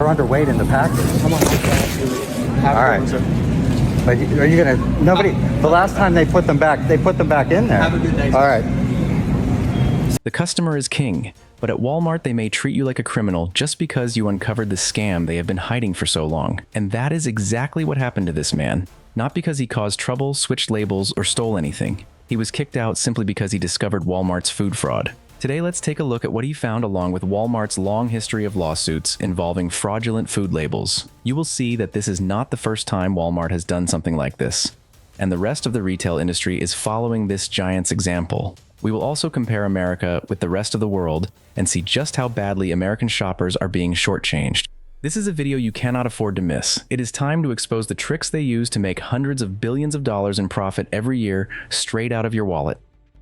underweight in the package. Come on, have All a right. good one, sir. But are you gonna? Nobody. The last time they put them back in there. Have a good day, sir. All right. The customer is king, but at Walmart they may treat you like a criminal just because you uncovered the scam they have been hiding for so long. And that is exactly what happened to this man. Not because he caused trouble, switched labels, or stole anything. He was kicked out simply because he discovered Walmart's food fraud. Today, let's take a look at what he found along with Walmart's long history of lawsuits involving fraudulent food labels. You will see that this is not the first time Walmart has done something like this, and the rest of the retail industry is following this giant's example. We will also compare America with the rest of the world and see just how badly American shoppers are being shortchanged. This is a video you cannot afford to miss. It is time to expose the tricks they use to make hundreds of billions of dollars in profit every year straight out of your wallet.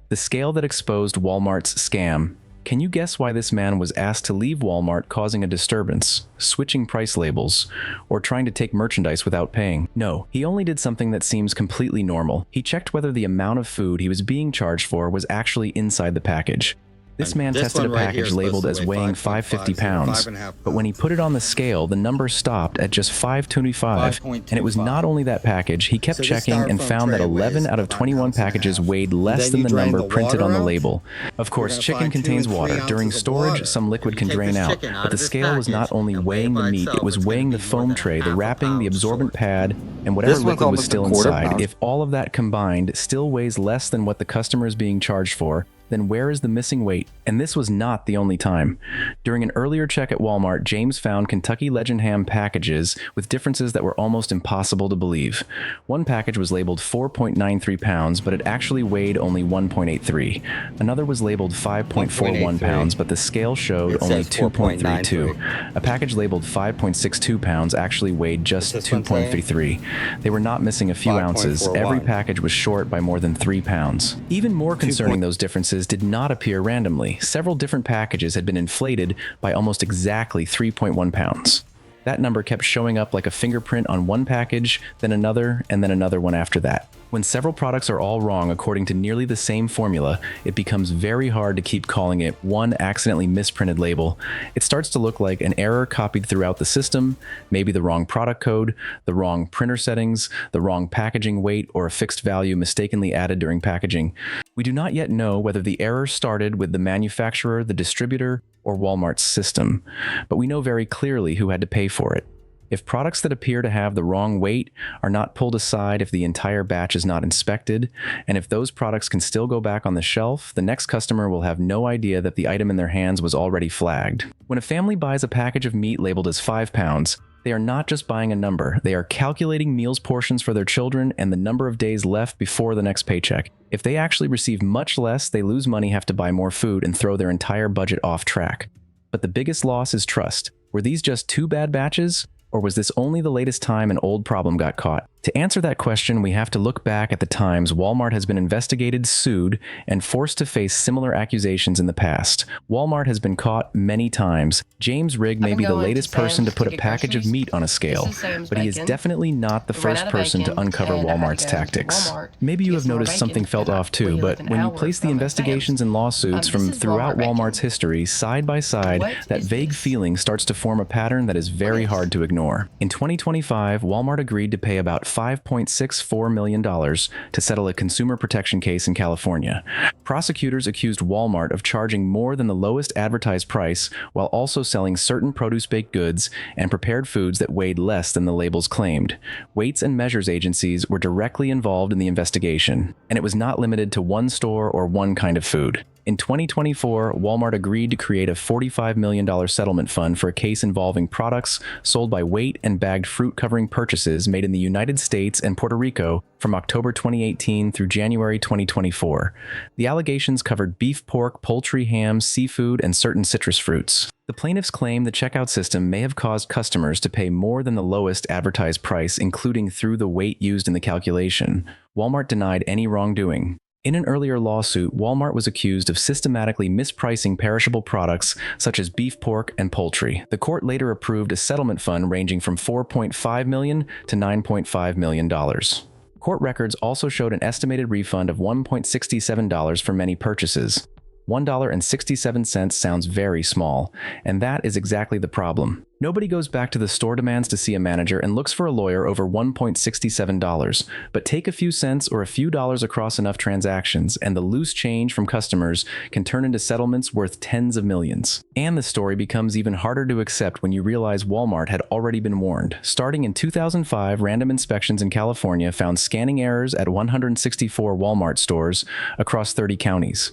The scale that exposed Walmart's scam. Can you guess why this man was asked to leave Walmart causing a disturbance, switching price labels, or trying to take merchandise without paying? No, he only did something that seems completely normal. He checked whether the amount of food he was being charged for was actually inside the package. This man tested a package labeled as weighing 550 pounds, but when he put it on the scale, the number stopped at just 525, and it was not only that package, he kept checking and found that 11 out of 21 packages weighed less than the number printed on the label. Of course, chicken contains water. During storage, some liquid can drain out, but the scale was not only weighing the meat, it was weighing the foam tray, the wrapping, the absorbent pad, and whatever liquid was still inside. If all of that combined still weighs less than what the customer is being charged for, then where is the missing weight? And this was not the only time. During an earlier check at Walmart, James found Kentucky Legend ham packages with differences that were almost impossible to believe. One package was labeled 4.93 pounds, but it actually weighed only 1.83. Another was labeled 5.41 pounds, but the scale showed only 2.32. A package labeled 5.62 pounds actually weighed just 2.33. They were not missing a few ounces. Every package was short by more than 3 pounds. Even more concerning, those differences did not appear randomly. Several different packages had been inflated by almost exactly 3.1 pounds. That number kept showing up like a fingerprint on one package, then another, and then another one after that. When several products are all wrong according to nearly the same formula, it becomes very hard to keep calling it one accidentally misprinted label. It starts to look like an error copied throughout the system, maybe the wrong product code, the wrong printer settings, the wrong packaging weight, or a fixed value mistakenly added during packaging. We do not yet know whether the error started with the manufacturer, the distributor, or Walmart's system, but we know very clearly who had to pay for it. If products that appear to have the wrong weight are not pulled aside, if the entire batch is not inspected, and if those products can still go back on the shelf, the next customer will have no idea that the item in their hands was already flagged. When a family buys a package of meat labeled as 5 pounds, they are not just buying a number, they are calculating meals portions for their children and the number of days left before the next paycheck. If they actually receive much less, they lose money, have to buy more food, and throw their entire budget off track. But the biggest loss is trust. Were these just 2 bad batches? Or was this only the latest time an old problem got caught? To answer that question, we have to look back at the times Walmart has been investigated, sued, and forced to face similar accusations in the past. Walmart has been caught many times. James Rigg may be the latest person to put a package of meat on a scale, but he is definitely not the first person to uncover Walmart's tactics. Maybe you have noticed something felt off too, but when you place the investigations and lawsuits from throughout Walmart's history side by side, that vague feeling starts to form a pattern that is very hard to ignore. In 2025, Walmart agreed to pay about $5.64 million to settle a consumer protection case in California. Prosecutors accused Walmart of charging more than the lowest advertised price while also selling certain produce-baked goods and prepared foods that weighed less than the labels claimed. Weights and measures agencies were directly involved in the investigation, and it was not limited to one store or one kind of food. In 2024, Walmart agreed to create a $45 million settlement fund for a case involving products sold by weight and bagged fruit covering purchases made in the United States and Puerto Rico from October 2018 through January 2024. The allegations covered beef, pork, poultry, ham, seafood, and certain citrus fruits. The plaintiffs claim the checkout system may have caused customers to pay more than the lowest advertised price, including through the weight used in the calculation. Walmart denied any wrongdoing. In an earlier lawsuit, Walmart was accused of systematically mispricing perishable products such as beef, pork, and poultry. The court later approved a settlement fund ranging from $4.5 million to $9.5 million. Court records also showed an estimated refund of $1.67 for many purchases. $1.67 sounds very small, and that is exactly the problem. Nobody goes back to the store demands to see a manager and looks for a lawyer over $1.67, but take a few cents or a few dollars across enough transactions, and the loose change from customers can turn into settlements worth tens of millions. And the story becomes even harder to accept when you realize Walmart had already been warned. Starting in 2005, random inspections in California found scanning errors at 164 Walmart stores across 30 counties.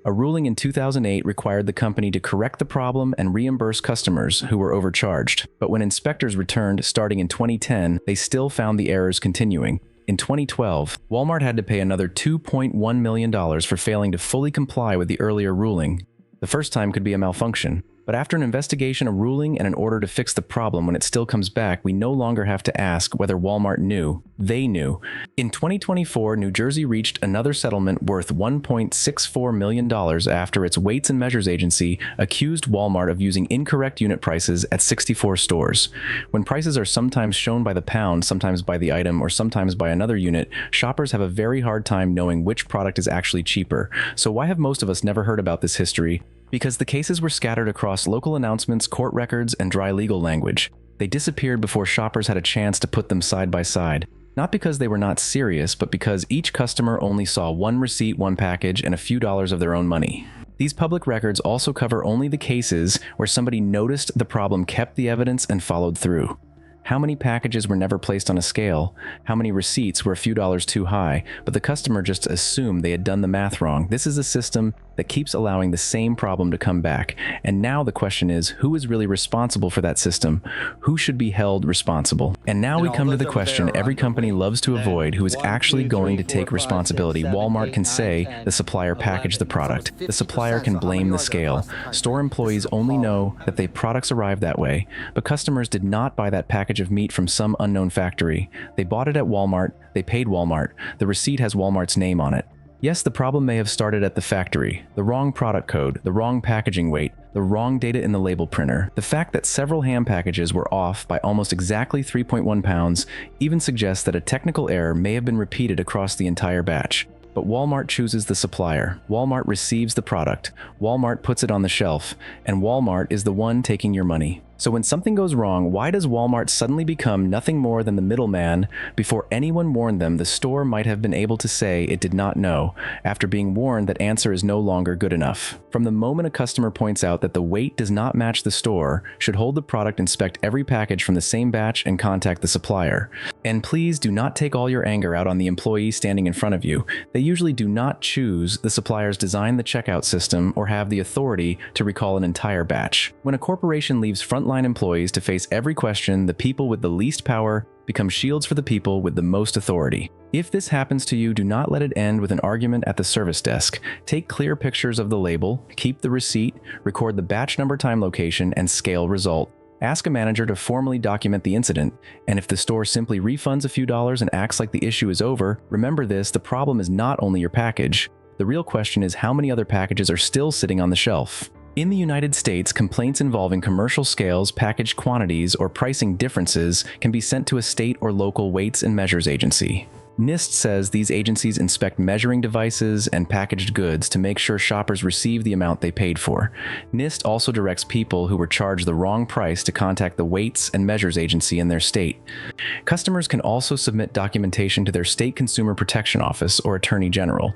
A ruling in 2008 required the company to correct the problem and reimburse customers who were overcharged. But when inspectors returned starting in 2010, they still found the errors continuing. In 2012, Walmart had to pay another $2.1 million for failing to fully comply with the earlier ruling. The first time could be a malfunction. But after an investigation, a ruling, and an order to fix the problem when it still comes back, we no longer have to ask whether Walmart knew. They knew. In 2024, New Jersey reached another settlement worth $1.64 million after its Weights and Measures agency accused Walmart of using incorrect unit prices at 64 stores. When prices are sometimes shown by the pound, sometimes by the item, or sometimes by another unit, shoppers have a very hard time knowing which product is actually cheaper. So why have most of us never heard about this history? Because the cases were scattered across local announcements, court records, and dry legal language. They disappeared before shoppers had a chance to put them side by side. Not because they were not serious, but because each customer only saw one receipt, one package, and a few dollars of their own money. These public records also cover only the cases where somebody noticed the problem, kept the evidence, and followed through. How many packages were never placed on a scale? How many receipts were a few dollars too high, but the customer just assumed they had done the math wrong? This is a system that keeps allowing the same problem to come back. And now the question is, who is really responsible for that system? Who should be held responsible? And now we come to the question every company loves to avoid: who is actually going to take responsibility? Walmart can say the supplier packaged the product. The supplier can blame the scale. Store employees only know that the products arrived that way, but customers did not buy that package of meat from some unknown factory. They bought it at Walmart, they paid Walmart, the receipt has Walmart's name on it. Yes, the problem may have started at the factory. The wrong product code, the wrong packaging weight, the wrong data in the label printer. The fact that several ham packages were off by almost exactly 3.1 pounds even suggests that a technical error may have been repeated across the entire batch. But Walmart chooses the supplier. Walmart receives the product. Walmart puts it on the shelf. And Walmart is the one taking your money. So when something goes wrong, why does Walmart suddenly become nothing more than the middleman? Before anyone warned them, the store might have been able to say it did not know, after being warned that answer is no longer good enough. From the moment a customer points out that the weight does not match, the store should hold the product, inspect every package from the same batch, and contact the supplier. And please do not take all your anger out on the employee standing in front of you. They usually do not choose the suppliers, design the checkout system, or have the authority to recall an entire batch. When a corporation leaves frontline employees to face every question, the people with the least power become shields for the people with the most authority. If this happens to you, do not let it end with an argument at the service desk. Take clear pictures of the label, keep the receipt, record the batch number, time, location, and scale result. Ask a manager to formally document the incident, and if the store simply refunds a few dollars and acts like the issue is over, remember this: the problem is not only your package. The real question is how many other packages are still sitting on the shelf. In the United States, complaints involving commercial scales, package quantities, or pricing differences can be sent to a state or local weights and measures agency. NIST says these agencies inspect measuring devices and packaged goods to make sure shoppers receive the amount they paid for. NIST also directs people who were charged the wrong price to contact the Weights and Measures Agency in their state. Customers can also submit documentation to their state Consumer Protection Office or Attorney General.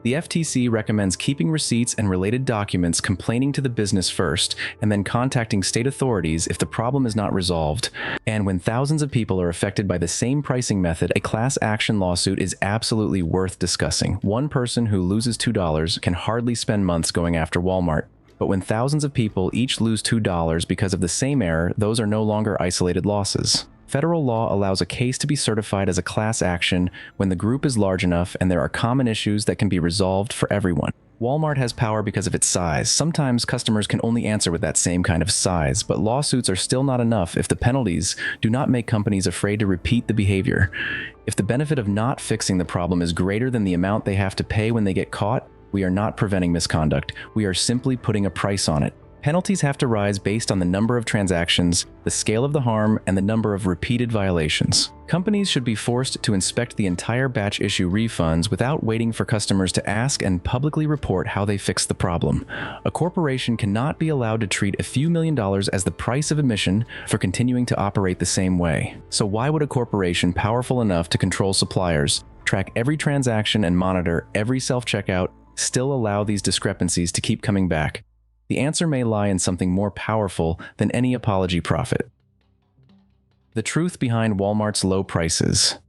The FTC recommends keeping receipts and related documents, complaining to the business first, and then contacting state authorities if the problem is not resolved. And when thousands of people are affected by the same pricing method, a class action lawsuit is absolutely worth discussing. One person who loses $2 can hardly spend months going after Walmart. But when thousands of people each lose $2 because of the same error, those are no longer isolated losses. Federal law allows a case to be certified as a class action when the group is large enough and there are common issues that can be resolved for everyone. Walmart has power because of its size. Sometimes customers can only answer with that same kind of size, but lawsuits are still not enough if the penalties do not make companies afraid to repeat the behavior. If the benefit of not fixing the problem is greater than the amount they have to pay when they get caught, we are not preventing misconduct. We are simply putting a price on it. Penalties have to rise based on the number of transactions, the scale of the harm, and the number of repeated violations. Companies should be forced to inspect the entire batch, issue refunds without waiting for customers to ask, and publicly report how they fixed the problem. A corporation cannot be allowed to treat a few $1,000,000 as the price of admission for continuing to operate the same way. So why would a corporation powerful enough to control suppliers, track every transaction, and monitor every self-checkout still allow these discrepancies to keep coming back? The answer may lie in something more powerful than any apology profit. The truth behind Walmart's low prices.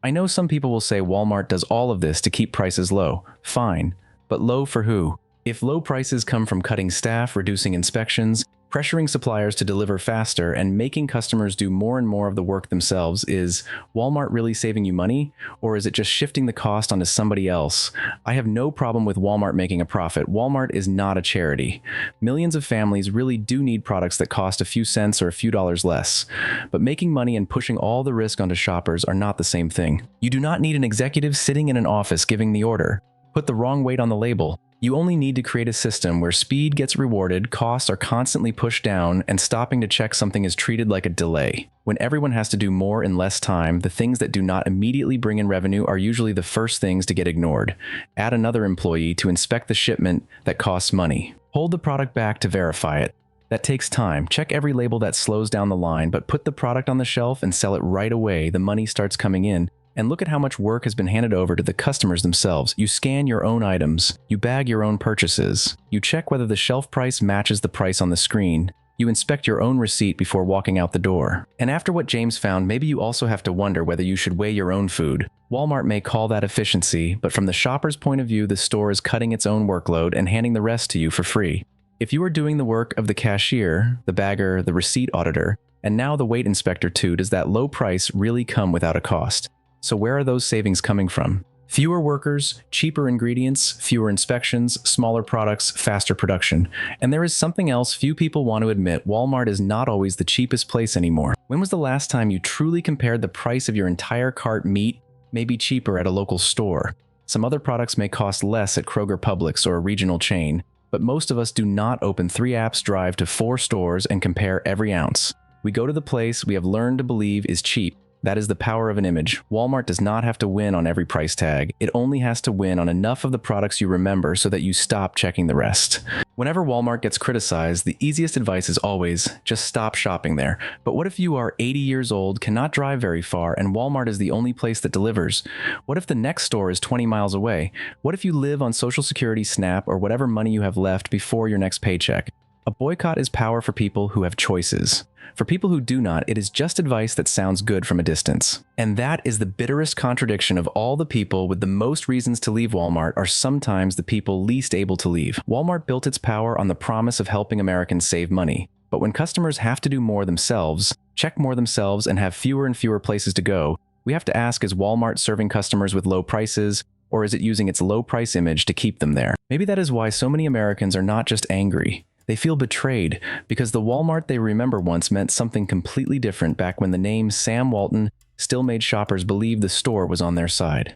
I know some people will say Walmart does all of this to keep prices low. Fine, but low for who? If low prices come from cutting staff, reducing inspections, pressuring suppliers to deliver faster, and making customers do more and more of the work themselves, is Walmart really saving you money? Or is it just shifting the cost onto somebody else? I have no problem with Walmart making a profit. Walmart is not a charity. Millions of families really do need products that cost a few cents or a few dollars less. But making money and pushing all the risk onto shoppers are not the same thing. You do not need an executive sitting in an office giving the order. Put the wrong weight on the label. You only need to create a system where speed gets rewarded, costs are constantly pushed down, and stopping to check something is treated like a delay. When everyone has to do more in less time, the things that do not immediately bring in revenue are usually the first things to get ignored. Add another employee to inspect the shipment that costs money. Hold the product back to verify it. That takes time. Check every label that slows down the line, but put the product on the shelf and sell it right away. The money starts coming in. And look at how much work has been handed over to the customers themselves. You scan your own items. You bag your own purchases. You check whether the shelf price matches the price on the screen. You inspect your own receipt before walking out the door. And after what James found, maybe you also have to wonder whether you should weigh your own food. Walmart may call that efficiency, but from the shopper's point of view, the store is cutting its own workload and handing the rest to you for free. If you are doing the work of the cashier, the bagger, the receipt auditor, and now the weight inspector too, does that low price really come without a cost? So where are those savings coming from? Fewer workers, cheaper ingredients, fewer inspections, smaller products, faster production. And there is something else few people want to admit: Walmart is not always the cheapest place anymore. When was the last time you truly compared the price of your entire cart meat may be cheaper at a local store? Some other products may cost less at Kroger, Publix, or a regional chain, but most of us do not open 3 apps, drive to 4 stores, and compare every ounce. We go to the place we have learned to believe is cheap. That is the power of an image. Walmart does not have to win on every price tag. It only has to win on enough of the products you remember so that you stop checking the rest. Whenever Walmart gets criticized, the easiest advice is always, just stop shopping there. But what if you are 80 years old, cannot drive very far, and Walmart is the only place that delivers? What if the next store is 20 miles away? What if you live on Social Security, SNAP, or whatever money you have left before your next paycheck? A boycott is power for people who have choices. For people who do not, it is just advice that sounds good from a distance. And that is the bitterest contradiction of all. The people with the most reasons to leave Walmart are sometimes the people least able to leave. Walmart built its power on the promise of helping Americans save money. But when customers have to do more themselves, check more themselves, and have fewer and fewer places to go, we have to ask, is Walmart serving customers with low prices, or is it using its low price image to keep them there? Maybe that is why so many Americans are not just angry. They feel betrayed, because the Walmart they remember once meant something completely different back when the name Sam Walton still made shoppers believe the store was on their side.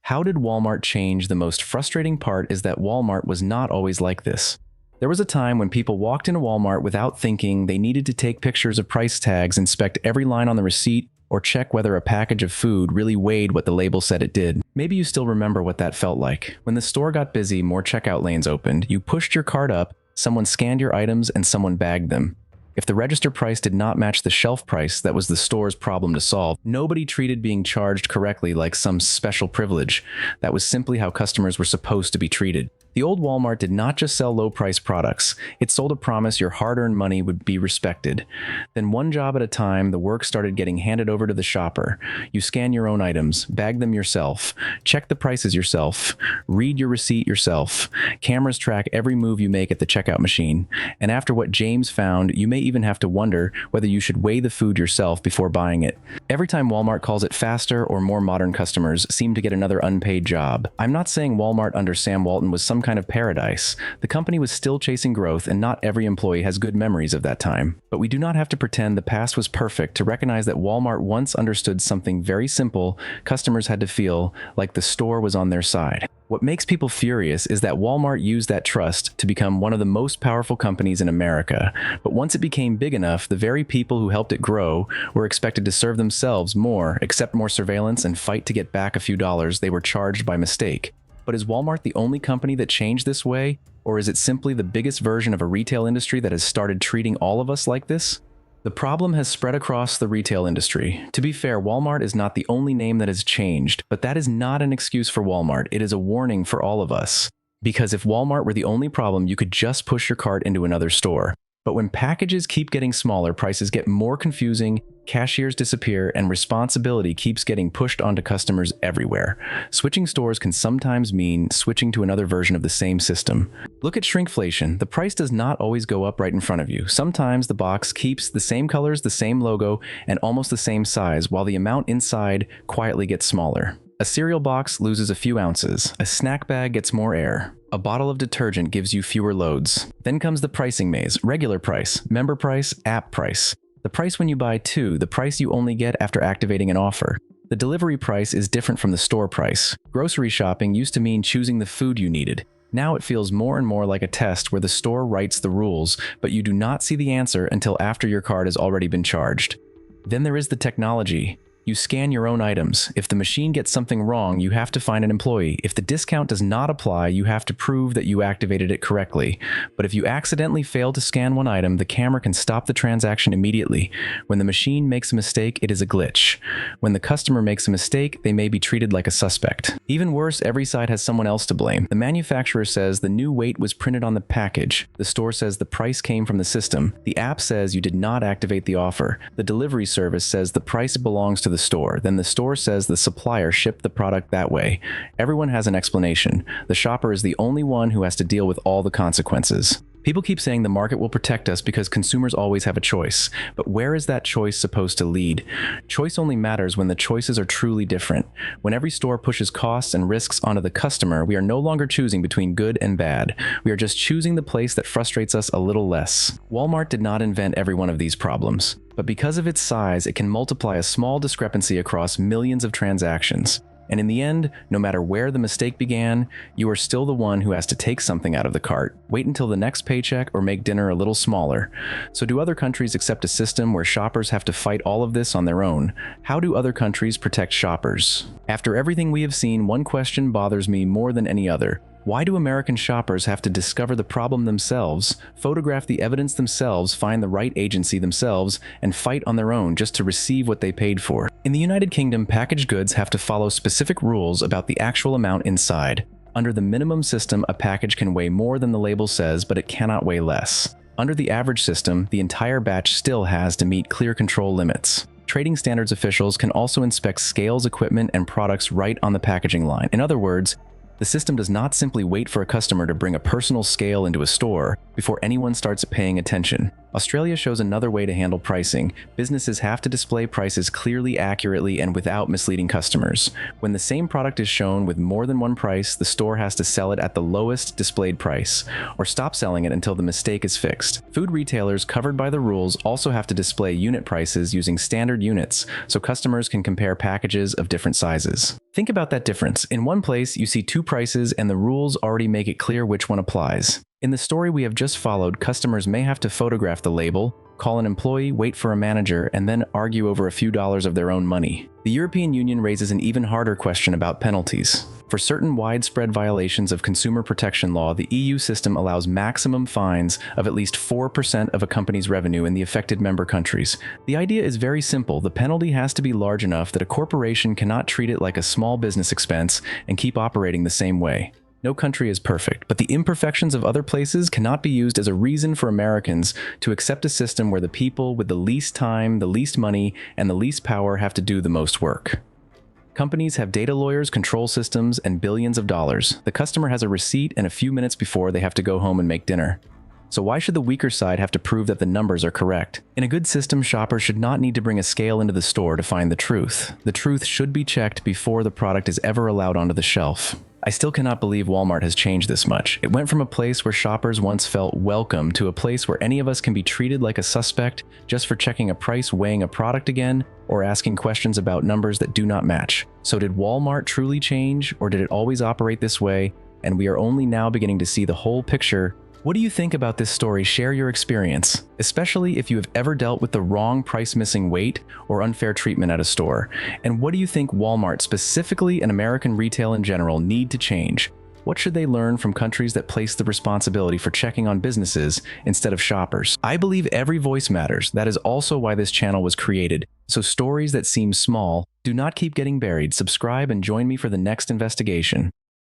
How did Walmart change? The most frustrating part is that Walmart was not always like this. There was a time when people walked into Walmart without thinking. They needed to take pictures of price tags, inspect every line on the receipt, or check whether a package of food really weighed what the label said it did. Maybe you still remember what that felt like. When the store got busy, more checkout lanes opened, you pushed your cart up, someone scanned your items, and someone bagged them. If the register price did not match the shelf price, that was the store's problem to solve. Nobody treated being charged correctly like some special privilege. That was simply how customers were supposed to be treated. The old Walmart did not just sell low-priced products. It sold a promise your hard-earned money would be respected. Then one job at a time, the work started getting handed over to the shopper. You scan your own items, bag them yourself, check the prices yourself, read your receipt yourself. Cameras track every move you make at the checkout machine. And after what James found, you may even have to wonder whether you should weigh the food yourself before buying it. Every time Walmart calls it faster or more modern, customers seem to get another unpaid job. I'm not saying Walmart under Sam Walton was some kind kind of paradise. The company was still chasing growth, and not every employee has good memories of that time. But we do not have to pretend the past was perfect to recognize that Walmart once understood something very simple: customers had to feel like the store was on their side. What makes people furious is that Walmart used that trust to become one of the most powerful companies in America. But once it became big enough, the very people who helped it grow were expected to serve themselves more, accept more surveillance, and fight to get back a few dollars they were charged by mistake. But is Walmart the only company that changed this way? Or is it simply the biggest version of a retail industry that has started treating all of us like this? The problem has spread across the retail industry. To be fair, Walmart is not the only name that has changed, but that is not an excuse for Walmart. It is a warning for all of us. Because if Walmart were the only problem, you could just push your cart into another store. But when packages keep getting smaller, prices get more confusing, cashiers disappear, and responsibility keeps getting pushed onto customers everywhere. Switching stores can sometimes mean switching to another version of the same system. Look at shrinkflation. The price does not always go up right in front of you. Sometimes the box keeps the same colors, the same logo, and almost the same size, while the amount inside quietly gets smaller. A cereal box loses a few ounces. A snack bag gets more air. A bottle of detergent gives you fewer loads. Then comes the pricing maze: regular price, member price, app price. The price when you buy two, the price you only get after activating an offer. The delivery price is different from the store price. Grocery shopping used to mean choosing the food you needed. Now it feels more and more like a test where the store writes the rules, but you do not see the answer until after your card has already been charged. Then there is the technology. You scan your own items. If the machine gets something wrong, you have to find an employee. If the discount does not apply, you have to prove that you activated it correctly. But if you accidentally fail to scan one item, the camera can stop the transaction immediately. When the machine makes a mistake, it is a glitch. When the customer makes a mistake, they may be treated like a suspect. Even worse, every side has someone else to blame. The manufacturer says the new weight was printed on the package. The store says the price came from the system. The app says you did not activate the offer. The delivery service says the price belongs to the store. Then the store says the supplier shipped the product that way. Everyone has an explanation. The shopper is the only one who has to deal with all the consequences. People keep saying the market will protect us because consumers always have a choice. But where is that choice supposed to lead? Choice only matters when the choices are truly different. When every store pushes costs and risks onto the customer, we are no longer choosing between good and bad. We are just choosing the place that frustrates us a little less. Walmart did not invent every one of these problems, but because of its size, it can multiply a small discrepancy across millions of transactions. And in the end, no matter where the mistake began, you are still the one who has to take something out of the cart, wait until the next paycheck, or make dinner a little smaller. So do other countries accept a system where shoppers have to fight all of this on their own? How do other countries protect shoppers? After everything we have seen, one question bothers me more than any other. Why do American shoppers have to discover the problem themselves, photograph the evidence themselves, find the right agency themselves, and fight on their own just to receive what they paid for? In the United Kingdom, packaged goods have to follow specific rules about the actual amount inside. Under the minimum system, a package can weigh more than the label says, but it cannot weigh less. Under the average system, the entire batch still has to meet clear control limits. Trading standards officials can also inspect scales, equipment, and products right on the packaging line. In other words, the system does not simply wait for a customer to bring a personal scale into a store before anyone starts paying attention. Australia shows another way to handle pricing. Businesses have to display prices clearly, accurately, and without misleading customers. When the same product is shown with more than one price, the store has to sell it at the lowest displayed price, or stop selling it until the mistake is fixed. Food retailers covered by the rules also have to display unit prices using standard units, so customers can compare packages of different sizes. Think about that difference. In one place, you see two prices, and the rules already make it clear which one applies. In the story we have just followed, customers may have to photograph the label, call an employee, wait for a manager, and then argue over a few dollars of their own money. The European Union raises an even harder question about penalties. For certain widespread violations of consumer protection law, the EU system allows maximum fines of at least 4% of a company's revenue in the affected member countries. The idea is very simple. The penalty has to be large enough that a corporation cannot treat it like a small business expense and keep operating the same way. No country is perfect, but the imperfections of other places cannot be used as a reason for Americans to accept a system where the people with the least time, the least money, and the least power have to do the most work. Companies have data lawyers, control systems, and billions of dollars. The customer has a receipt and a few minutes before they have to go home and make dinner. So why should the weaker side have to prove that the numbers are correct? In a good system, shoppers should not need to bring a scale into the store to find the truth. The truth should be checked before the product is ever allowed onto the shelf. I still cannot believe Walmart has changed this much. It went from a place where shoppers once felt welcome to a place where any of us can be treated like a suspect just for checking a price, weighing a product again, or asking questions about numbers that do not match. So did Walmart truly change, or did it always operate this way, and we are only now beginning to see the whole picture? What do you think about this story? Share your experience, especially if you have ever dealt with the wrong price missing weight or unfair treatment at a store. And what do you think Walmart specifically and American retail in general need to change? What should they learn from countries that place the responsibility for checking on businesses instead of shoppers? I believe every voice matters. That is also why this channel was created. So stories that seem small do not keep getting buried. Subscribe and join me for the next investigation.